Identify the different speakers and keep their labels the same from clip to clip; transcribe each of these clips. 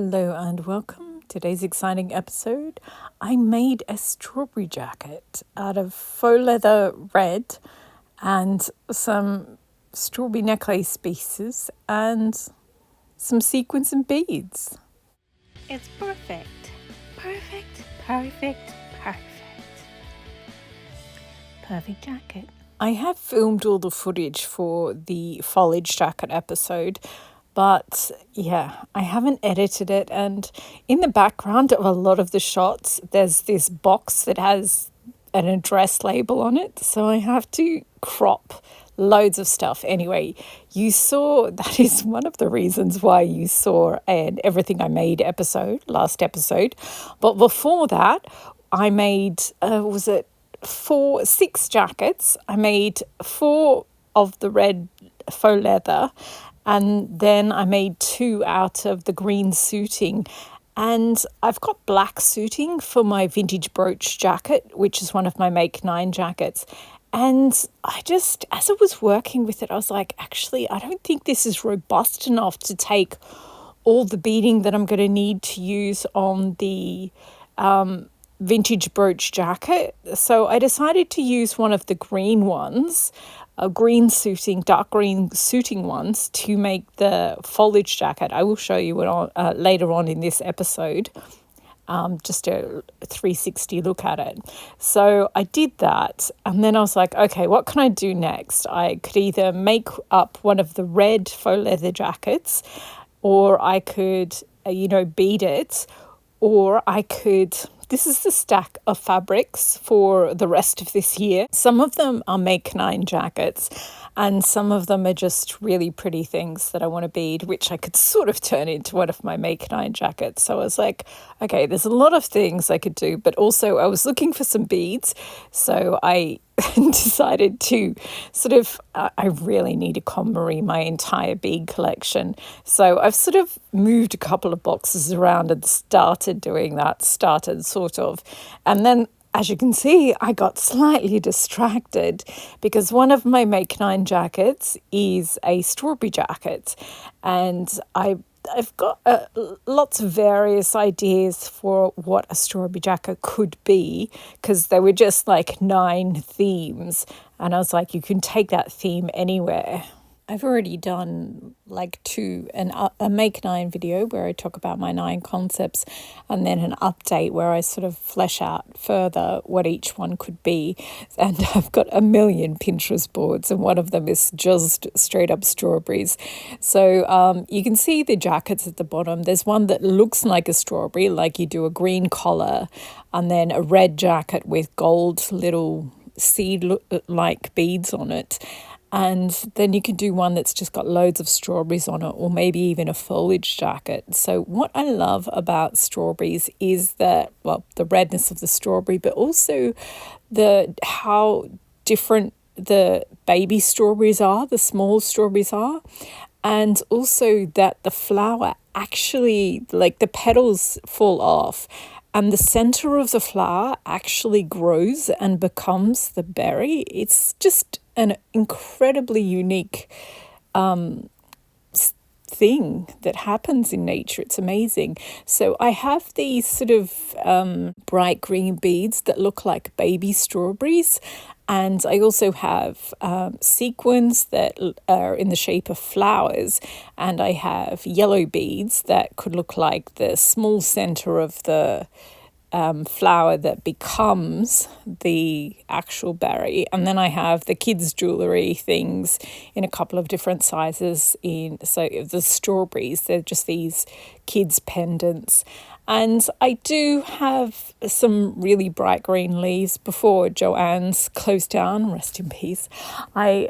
Speaker 1: Hello and welcome. Today's exciting episode. I made a strawberry jacket out of faux leather red and some strawberry necklace pieces and some sequins and beads.
Speaker 2: It's perfect. Perfect, perfect, perfect. Perfect jacket.
Speaker 1: I have filmed all the footage for the foliage jacket episode, but yeah, I haven't edited it. And in the background of a lot of the shots, there's this box that has an address label on it. So I have to crop loads of stuff. Anyway, you saw, that is one of the reasons why you saw an Everything I Made episode, last episode. But before that, I made, six jackets. I made 4 of the red faux leather, and then I made 2 out of the green suiting. And I've got black suiting for my vintage brooch jacket, which is one of my Make 9 jackets. And I just, as I was working with it, I was like, actually, I don't think this is robust enough to take all the beading that I'm going to need to use on the vintage brooch jacket. So I decided to use one of the green ones, dark green suiting ones, to make the foliage jacket. I will show you it later on in this episode. Just a 360 look at it. So I did that, and then I was like, okay, what can I do next? I could either make up one of the red faux leather jackets, or I could, bead it, or I could... This is the stack of fabrics for the rest of this year. Some of them are Make 9 jackets, and some of them are just really pretty things that I want to bead, which I could sort of turn into one of my Make 9 jackets. So I was like, okay, there's a lot of things I could do, but also I was looking for some beads. So I decided to I really need to KonMari my entire bead collection. So I've sort of moved a couple of boxes around and started doing that, And then, as you can see, I got slightly distracted because one of my Make 9 jackets is a strawberry jacket, and I've got lots of various ideas for what a strawberry jacket could be, because there were just like 9 themes, and I was like, you can take that theme anywhere. I've already done like a Make 9 video where I talk about my 9 concepts, and then an update where I sort of flesh out further what each one could be. And I've got a million Pinterest boards, and one of them is just straight up strawberries. So you can see the jackets at the bottom. There's one that looks like a strawberry, like you do a green collar, and then a red jacket with gold little seed-like beads on it. And then you can do one that's just got loads of strawberries on it, or maybe even a foliage jacket. So what I love about strawberries is the redness of the strawberry, but also how different the baby strawberries are, the small strawberries are. And also that the flower actually, like the petals fall off, and the center of the flower actually grows and becomes the berry. It's just an incredibly unique thing that happens in nature. It's amazing. So I have these sort of bright green beads that look like baby strawberries. And I also have sequins that are in the shape of flowers. And I have yellow beads that could look like the small center of the flower that becomes the actual berry. And then I have the kids' jewellery things in a couple of different sizes. So the strawberries, they're just these kids' pendants. And I do have some really bright green leaves. Before Joann's closed down, rest in peace, I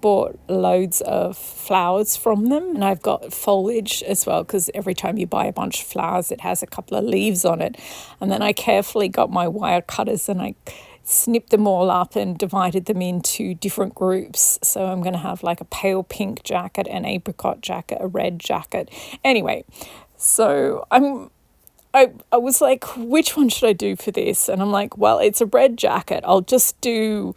Speaker 1: bought loads of flowers from them. And I've got foliage as well, because every time you buy a bunch of flowers, it has a couple of leaves on it. And then I carefully got my wire cutters and I snipped them all up and divided them into different groups. So I'm going to have like a pale pink jacket, an apricot jacket, a red jacket. Anyway, so I was like, which one should I do for this? And I'm like, well, it's a red jacket. I'll just use,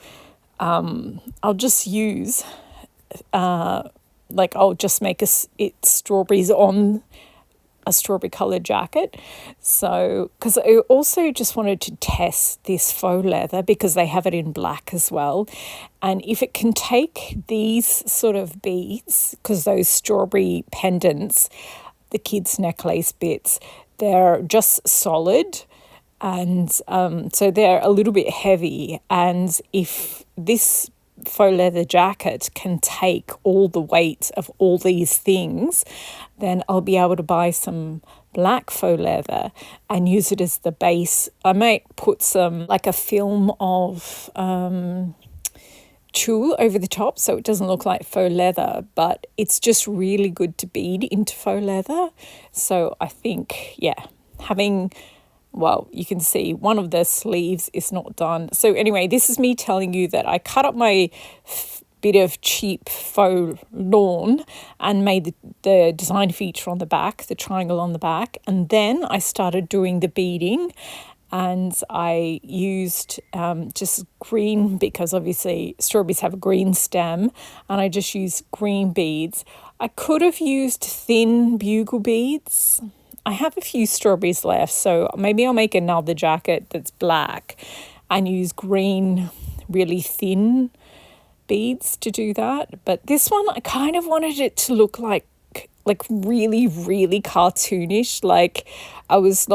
Speaker 1: I'll just make it strawberries on a strawberry coloured jacket. So, because I also just wanted to test this faux leather because they have it in black as well. And if it can take these sort of beads, because those strawberry pendants, the kids' necklace bits, they're just solid. And so they're a little bit heavy. And if this faux leather jacket can take all the weight of all these things, then I'll be able to buy some black faux leather and use it as the base. I might put some, like a film of tulle over the top so it doesn't look like faux leather, but it's just really good to bead into faux leather. So I think, yeah, well, you can see one of the sleeves is not done. So anyway, this is me telling you that I cut up my bit of cheap faux lawn and made the design feature on the back, the triangle on the back. And then I started doing the beading, and I used just green, because obviously strawberries have a green stem, and I just used green beads. I could have used thin bugle beads. I have a few strawberries left, so maybe I'll make another jacket that's black and use green, really thin beads to do that. But this one, I kind of wanted it to look like really, really cartoonish. Like I was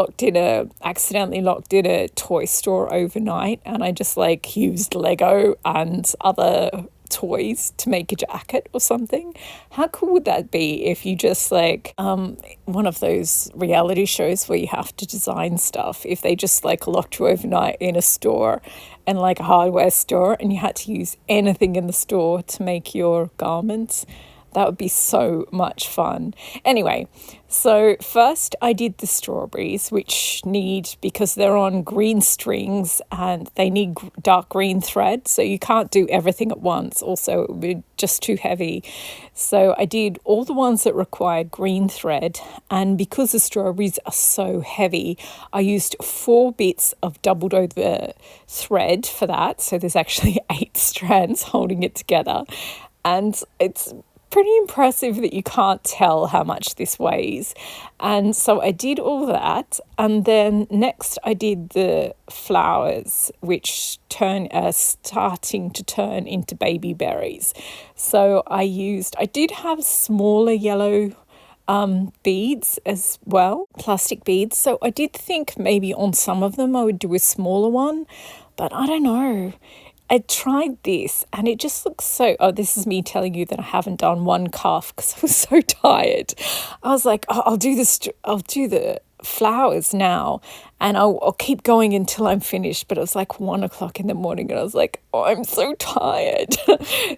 Speaker 1: accidentally locked in a toy store overnight, and I just used Lego and other toys to make a jacket or something. How cool would that be if you just one of those reality shows where you have to design stuff, if they just locked you overnight in a store, and a hardware store, and you had to use anything in the store to make your garments? That would be so much fun. Anyway, so first I did the strawberries, which because they're on green strings and they need dark green thread, so you can't do everything at once. Also, it would be just too heavy. So I did all the ones that required green thread, and because the strawberries are so heavy, I used 4 bits of doubled over thread for that. So there's actually 8 strands holding it together, and it's pretty impressive that you can't tell how much this weighs. And so I did all that, and then next I did the flowers, which starting to turn into baby berries. So I did have smaller yellow beads as well, plastic beads. So I did think maybe on some of them I would do a smaller one, but I don't know. I tried this and it just looks this is me telling you that I haven't done one cuff because I was so tired. I was like, I'll do the flowers now, and I'll keep going until I'm finished. But it was 1:00 in the morning, and I was like, I'm so tired.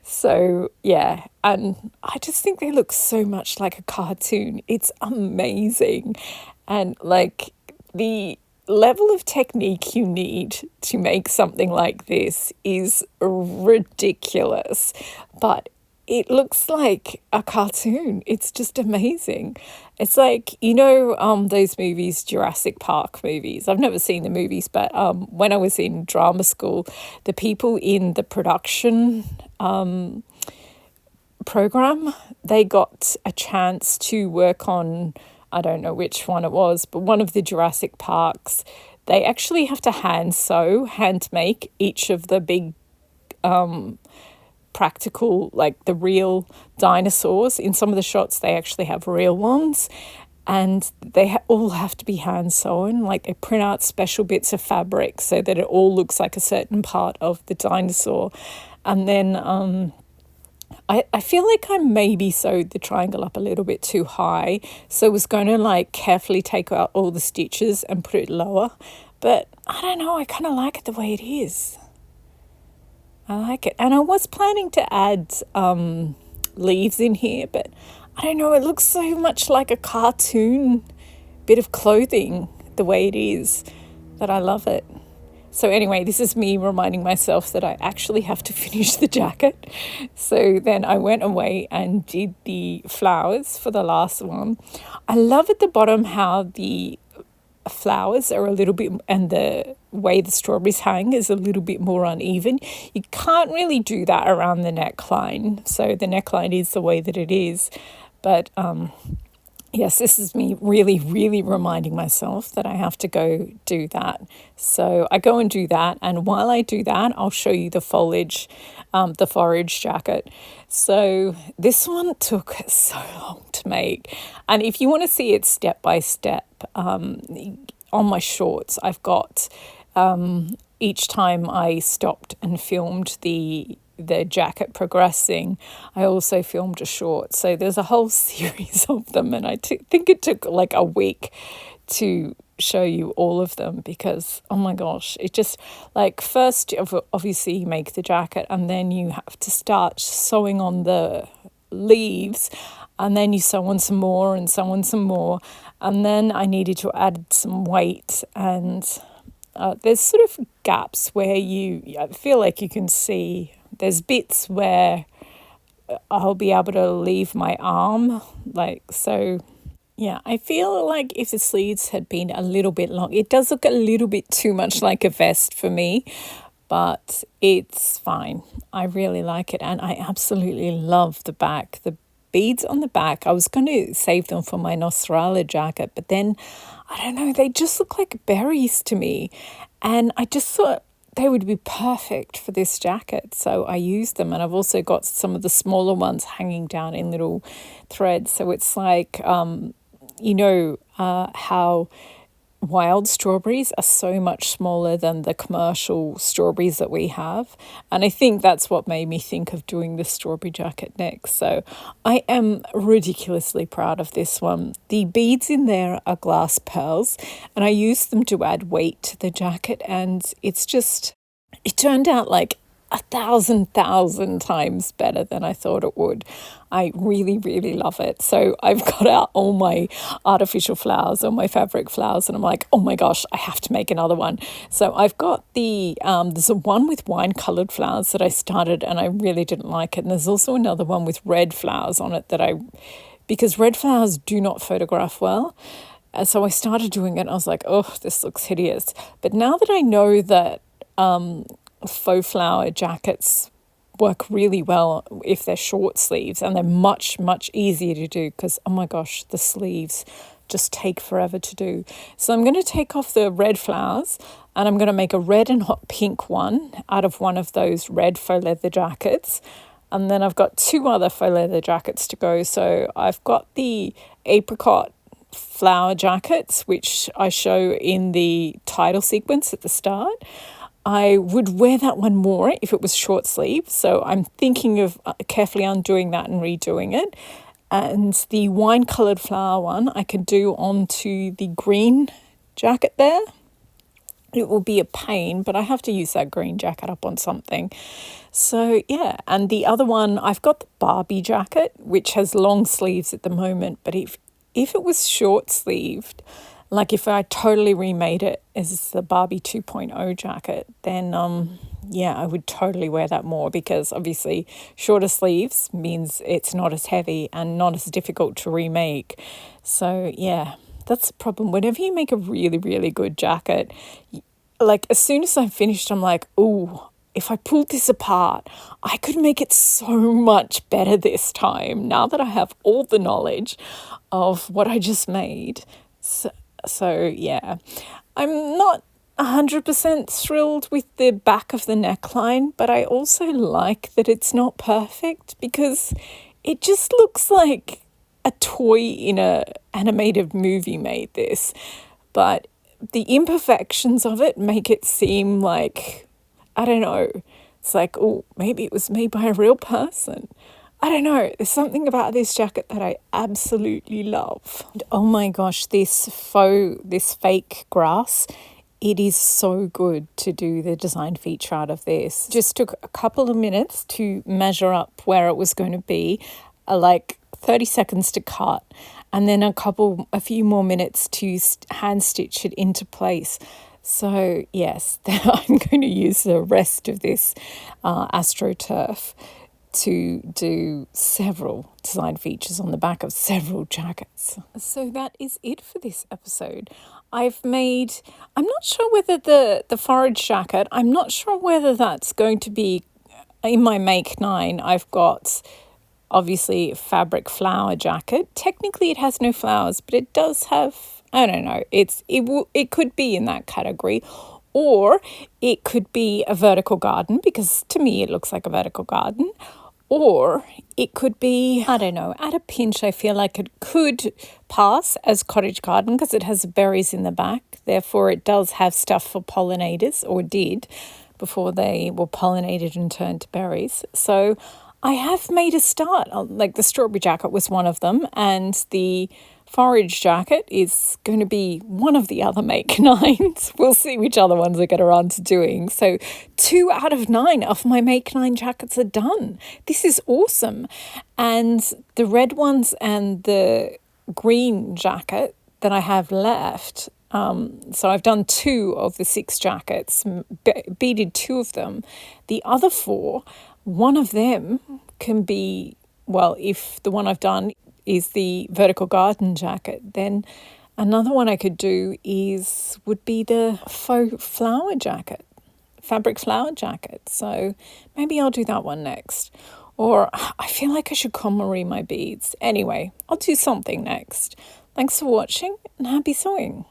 Speaker 1: So yeah, and I just think they look so much like a cartoon. It's amazing. And the level of technique you need to make something like this is ridiculous, but it looks like a cartoon. It's just amazing. It's those movies, Jurassic Park movies. I've never seen the movies, but when I was in drama school, the people in the production program, they got a chance to work on, I don't know which one it was, but one of the Jurassic Parks. They actually have to hand make each of the big practical, the real dinosaurs. In some of the shots, they actually have real ones, and they all have to be hand sewn. They print out special bits of fabric so that it all looks like a certain part of the dinosaur. And then I feel like I maybe sewed the triangle up a little bit too high, so I was going to carefully take out all the stitches and put it lower. But I don't know, I kind of like it the way it is. I like it. And I was planning to add leaves in here, but I don't know, it looks so much like a cartoon bit of clothing the way it is that I love it. So anyway, this is me reminding myself that I actually have to finish the jacket. So then I went away and did the flowers for the last one. I love at the bottom how the flowers are a little bit, and the way the strawberries hang is a little bit more uneven. You can't really do that around the neckline. So the neckline is the way that it is. But Yes, this is me really, really reminding myself that I have to go do that. So I go and do that, and while I do that, I'll show you the forage jacket. So this one took so long to make, and if you want to see it step by step, on my shorts, I've got each time I stopped and filmed the jacket progressing, I also filmed a short. So there's a whole series of them, and think it took like a week to show you all of them because oh my gosh, it just like first obviously you make the jacket and then you have to start sewing on the leaves, and then you sew on some more and sew on some more, and then I needed to add some weight, and there's sort of gaps where I feel like you can see there's bits where I'll be able to leave my arm, like so. Yeah, I feel like if the sleeves had been a little bit long, it does look a little bit too much like a vest for me, but it's fine. I really like it, and I absolutely love the back. The beads on the back, I was going to save them for my Nostrala jacket, but then I don't know, they just look like berries to me, and I just thought they would be perfect for this jacket. So I used them, and I've also got some of the smaller ones hanging down in little threads. So it's like, how wild strawberries are so much smaller than the commercial strawberries that we have. And I think that's what made me think of doing the strawberry jacket next. So I am ridiculously proud of this one. The beads in there are glass pearls, and I used them to add weight to the jacket, and it turned out like 1,000 times better than I thought it would. I really, really love it. So I've got out all my artificial flowers, all my fabric flowers, and I'm like, oh my gosh, I have to make another one. So I've got there's a one with wine coloured flowers that I started and I really didn't like it. And there's also another one with red flowers on it because red flowers do not photograph well. And so I started doing it and I was like, oh, this looks hideous. But now that I know that faux flower jackets work really well if they're short sleeves, and they're much, much easier to do because, oh my gosh, the sleeves just take forever to do. So I'm going to take off the red flowers and I'm going to make a red and hot pink one out of one of those red faux leather jackets. And then I've got two other faux leather jackets to go. So I've got the apricot flower jackets, which I show in the title sequence at the start. I would wear that one more if it was short sleeve. So I'm thinking of carefully undoing that and redoing it. And the wine coloured flower one I could do onto the green jacket there. It will be a pain, but I have to use that green jacket up on something. So yeah, and the other one, I've got the Barbie jacket, which has long sleeves at the moment. But if it was short sleeved, like if I totally remade it as the Barbie 2.0 jacket, then I would totally wear that more because obviously shorter sleeves means it's not as heavy and not as difficult to remake. So yeah, that's the problem. Whenever you make a really, really good jacket, like as soon as I'm finished, I'm like, ooh, if I pulled this apart, I could make it so much better this time now that I have all the knowledge of what I just made. So yeah, I'm not 100% thrilled with the back of the neckline, but I also like that it's not perfect because it just looks like a toy in a animated movie made this. But the imperfections of it make it seem like, I don't know, it's like, oh, maybe it was made by a real person. I don't know, there's something about this jacket that I absolutely love. And oh my gosh, this fake grass, it is so good to do the design feature out of this. Just took a couple of minutes to measure up where it was going to be, like 30 seconds to cut, and then a few more minutes to hand stitch it into place. So yes, I'm going to use the rest of this AstroTurf to do several design features on the back of several jackets. So that is it for this episode. I'm not sure whether the forage jacket, I'm not sure whether that's going to be in my Make 9. I've got obviously fabric flower jacket. Technically it has no flowers, but it does have, I don't know, it could be in that category. Or it could be a vertical garden, because to me it looks like a vertical garden. Or it could be, I don't know, at a pinch I feel like it could pass as cottage garden because it has berries in the back. Therefore it does have stuff for pollinators, or did, before they were pollinated and turned to berries. So I have made a start. Like the strawberry jacket was one of them, and the forage jacket is going to be one of the other make nines. We'll see which other ones I get around to doing. So 2 out of 9 of my make 9 jackets are done. This is awesome. And the red ones and the green jacket that I have left, so I've done 2 of the 6 jackets, beaded 2 of them. The other 4, one of them can be, well, if the one I've done is the vertical garden jacket, then another one I could do would be the faux flower jacket, fabric flower jacket. So maybe I'll do that one next. Or I feel like I should KonMari my beads. Anyway, I'll do something next. Thanks for watching and happy sewing.